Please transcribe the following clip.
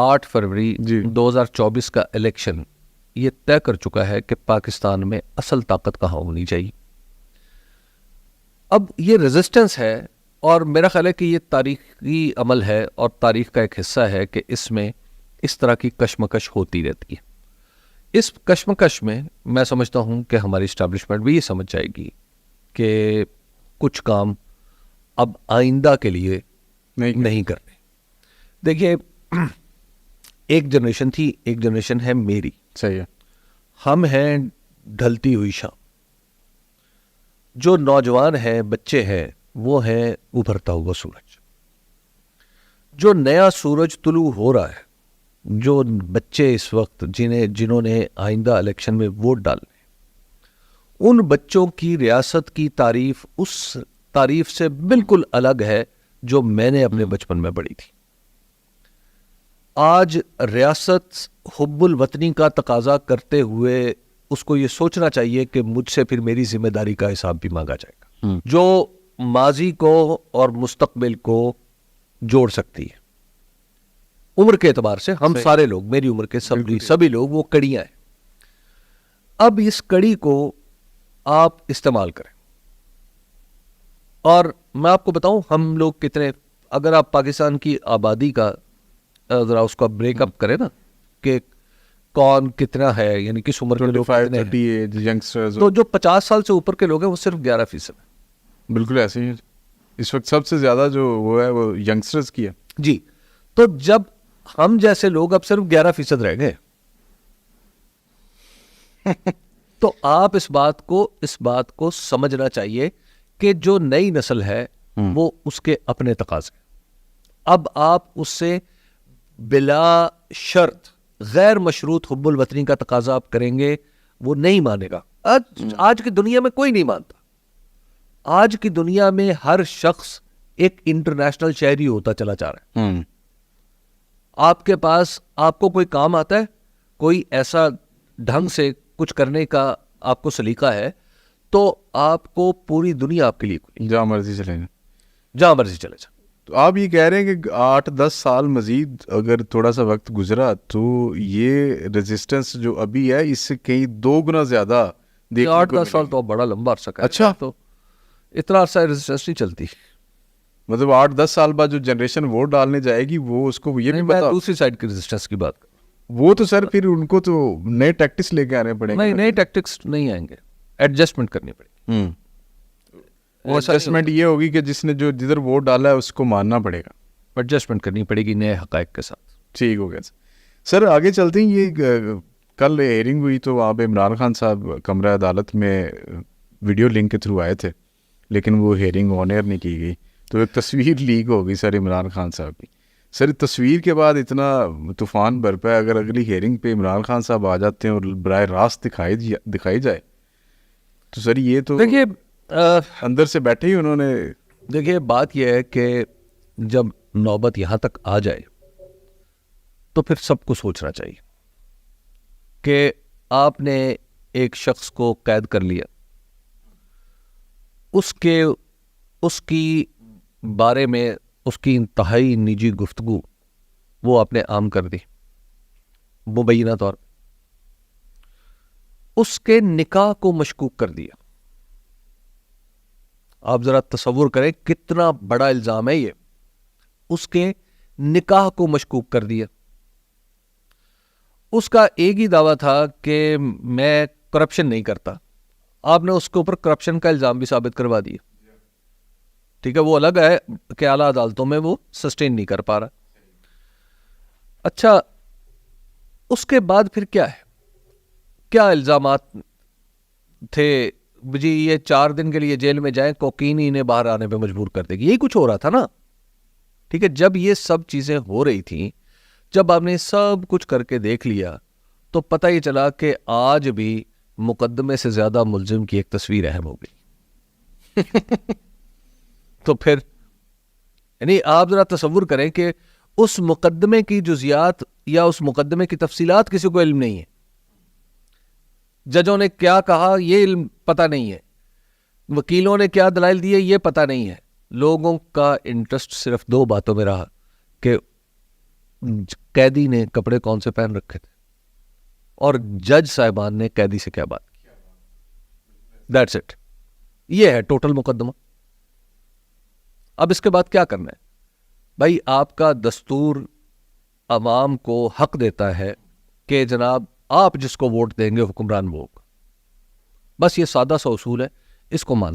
8 فروری 2024 کا الیکشن یہ طے کر چکا ہے کہ پاکستان میں اصل طاقت کہاں ہونی چاہیے. اب یہ ریزسٹنس ہے اور میرا خیال ہے کہ یہ تاریخی عمل ہے اور تاریخ کا ایک حصہ ہے کہ اس میں اس طرح کی کشمکش ہوتی رہتی ہے. اس کشمکش میں میں سمجھتا ہوں کہ ہماری اسٹیبلشمنٹ بھی یہ سمجھ جائے گی کہ کچھ کام اب آئندہ کے لیے نہیں کرنے. دیکھیے ایک جنریشن تھی, ایک جنریشن ہے میری. صحیح ہے. ہم ہیں ڈھلتی ہوئی شام. جو نوجوان ہیں, بچے ہیں, وہ ہیں ابھرتا ہوا سورج. جو نیا سورج طلوع ہو رہا ہے, جو بچے اس وقت جنہوں نے آئندہ الیکشن میں ووٹ ڈالنے, ان بچوں کی ریاست کی تعریف اس تعریف سے بالکل الگ ہے جو میں نے اپنے بچپن میں پڑھی تھی. آج ریاست حب الوطنی کا تقاضا کرتے ہوئے اس کو یہ سوچنا چاہیے کہ مجھ سے پھر میری ذمہ داری کا حساب بھی مانگا جائے گا, جو ماضی کو اور مستقبل کو جوڑ سکتی ہے. عمر کے اعتبار سے ہم سارے لوگ, میری عمر کے سبھی لوگ وہ کڑیاں ہیں. اب اس کڑی کو آپ استعمال کریں. اور میں آپ کو بتاؤں ہم لوگ کتنے, اگر آپ پاکستان کی آبادی کا ذرا اس کا بریک اپ کریں نا کہ کون کتنا ہے, یعنی کس عمر کے لوگ کتنے ہیں, تو جو 50 سال سے اوپر کے لوگ ہیں وہ صرف 11% ہیں. بالکل ایسے ہی. اس وقت سب سے زیادہ جو وہ ہے وہ ینگسٹرز کی ہے. جی, تو جب ہم جیسے لوگ اب صرف 11% رہ گئے تو آپ اس بات کو سمجھنا چاہیے کہ جو نئی نسل ہے وہ اس کے اپنے تقاضے. اب آپ اس سے بلا شرط غیر مشروط حب الوطنی کا تقاضا آپ کریں گے, وہ نہیں مانے گا. آج کی دنیا میں کوئی نہیں مانتا. آج کی دنیا میں ہر شخص ایک انٹرنیشنل شہری ہوتا چلا جا رہا ہے. آپ کے پاس آپ کو کوئی کام آتا ہے, کوئی ایسا ڈھنگ سے کچھ کرنے کا آپ کو سلیقہ ہے, تو آپ کو پوری دنیا آپ کے لیے جہاں مرضی چلے جائیں, جہاں مرضی چلے جائیں. تو آپ یہ کہہ رہے ہیں کہ 8-10 سال مزید اگر تھوڑا سا وقت گزرا تو یہ ریزسٹنس جو ابھی ہے اس سے کہیں 2 گنا زیادہ. 8-10 سال تو بڑا لمبا عرصہ ہے. اچھا, تو اتنا عرصہ ریزسٹنس نہیں چلتی. مطلب 8-10 سال بعد جو جنریشن ووٹ ڈالنے جائے گی وہ اس کو یہ بھی میں دوسری سائڈ کی ریزسٹنس کی بات کروں. وہ تو سر پھر ان کو تو نئے ٹیکٹکس لے کے آنے پڑیں گے. نہیں, نئے ٹیکٹکس نہیں آئیں گے, ایڈجسٹمنٹ کرنی پڑے گی. وہ ایڈجسٹمنٹ یہ ہوگی کہ جس نے جو جدھر ووٹ ڈالا ہے اس کو ماننا پڑے گا. ایڈجسٹمنٹ کرنی پڑے گی نئے حقائق کے ساتھ. ٹھیک ہو گیا سر. آگے چلتے ہیں. یہ کل ہیئرنگ ہوئی تو وہاں پہ عمران خان صاحب کمرہ عدالت میں ویڈیو لنک کے تھرو آئے تھے, لیکن وہ ہیئرنگ آن ایئر نہیں کی گئی. تو ایک تصویر لیک ہو گئی سر عمران خان صاحب کی. سر تصویر کے بعد اتنا طوفان برپا ہے, اگر اگلی ہیئرنگ پہ عمران خان صاحب آ جاتے ہیں اور براہ راست دکھائی جائے تو سر یہ تو دیکھیے اندر سے بیٹھے ہی انہوں نے. دیکھیے بات یہ ہے کہ جب نوبت یہاں تک آ جائے تو پھر سب کو سوچنا چاہیے کہ آپ نے ایک شخص کو قید کر لیا, اس کی بارے میں اس کی انتہائی نجی گفتگو وہ آپ نے عام کر دی مبینہ طور پہ, اس کے نکاح کو مشکوک کر دیا. آپ ذرا تصور کریں کتنا بڑا الزام ہے یہ. اس کے نکاح کو مشکوک کر دیا. اس کا ایک ہی دعویٰ تھا کہ میں کرپشن نہیں کرتا. آپ نے اس کے اوپر کرپشن کا الزام بھی ثابت کروا دیا. ٹھیک ہے, وہ الگ ہے کہ اعلیٰ عدالتوں میں وہ سسٹین نہیں کر پا رہا. اچھا, اس کے بعد پھر کیا ہے, کیا الزامات تھے جی؟ یہ 4 دن کے لیے جیل میں جائیں, کوکین ہی انہیں باہر آنے پہ مجبور کر دے گی. یہی کچھ ہو رہا تھا نا. ٹھیک ہے, جب یہ سب چیزیں ہو رہی تھیں, جب آپ نے سب کچھ کر کے دیکھ لیا تو پتہ یہ چلا کہ آج بھی مقدمے سے زیادہ ملزم کی ایک تصویر اہم ہو گئی. تو پھر یعنی آپ ذرا تصور کریں کہ اس مقدمے کی جزیات یا اس مقدمے کی تفصیلات کسی کو علم نہیں ہے. ججوں نے کیا کہا یہ علم پتہ نہیں ہے, وکیلوں نے کیا دلائل دیے یہ پتہ نہیں ہے. لوگوں کا انٹرسٹ صرف 2 باتوں میں رہا کہ قیدی نے کپڑے کون سے پہن رکھے تھے اور جج صاحبان نے قیدی سے کیا بات کی. That's it. یہ ہے ٹوٹل مقدمہ. اب اس کے بعد کیا کرنا ہے بھائی؟ آپ کا دستور عوام کو حق دیتا ہے کہ جناب آپ جس کو ووٹ دیں گے حکمران وہ ہوگا. بس یہ سادہ سا اصول ہے, اس کو مانتے